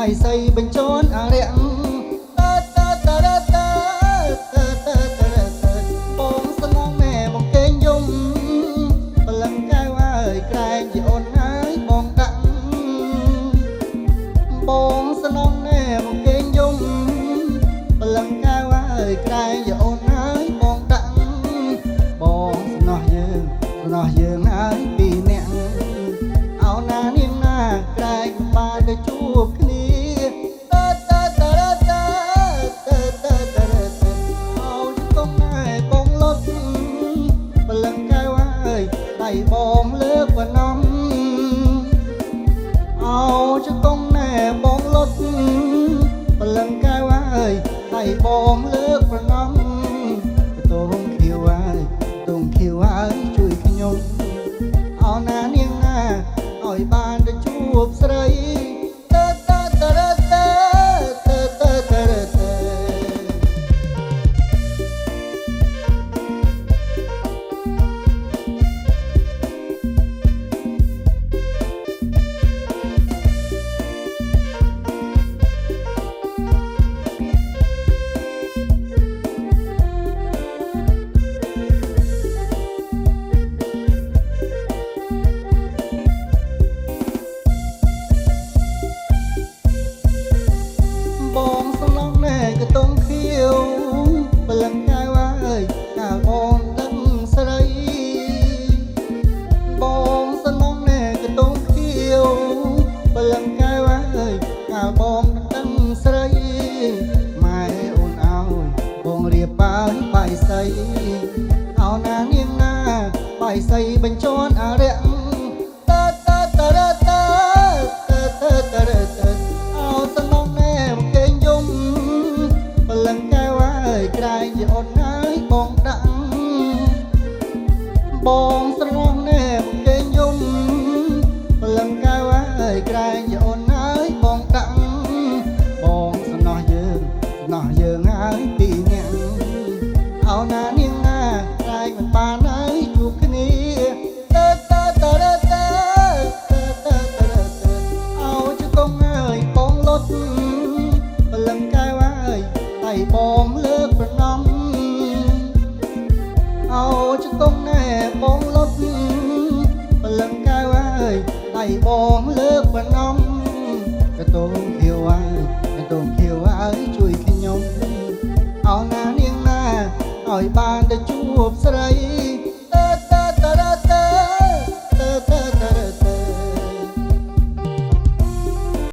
បាយសីបញ្ជូនអារៈបងស្នងណែបងកេងយំបលឹងកែវអើយក្រែងជាអូនហើយបងដាក់បងស្នងណែបងកេងយំបលឹងកែវអើយក្រែងជាអូនហើយបងដាក់បងស្នោះយើងហើយពីរនាក់អោណានាងណាក្រែងបានទៅជួបគ្នាដៃបងលើកបនំអោចកងណែបងលុតបលឹងកែវអើយដៃបងលើកបនំតូងខៀវអើយជួយខ្ញុំអោណានាងណាឲ្យបានទៅជួបស្រីតងខៀវបលឹងកែវអើយកាលបងដឹងស្រីបងស្នងណែកតងខៀវបលឹងកែវអើយកាលបងដឹងស្រីម៉ែអូនឲ្យបងរៀបបាយសីអោណានាងណាបាយសីបញ្ជូនអារៈក្រែងជាអូនហើយបងដាក់បងស្រងណែបងកេងយំបលឹងកែវអើយក្រែងជាអូនហើយបងដាក់បងស្នោះយើងហើយពីរនាក់អោណានាងណាក្រែងមិនបានហើយជួបគ្នាអោចកងអើយបងលុតបលឹងកែវអើយដៃបងលើកប្រណំអោចកងណែបងលុតបលឹងកែវអើយដៃបងលើកប្រណំកតងខៀវអើយជួយខ្ញុំអោណានាងណាឲ្យបានទៅជួបស្រី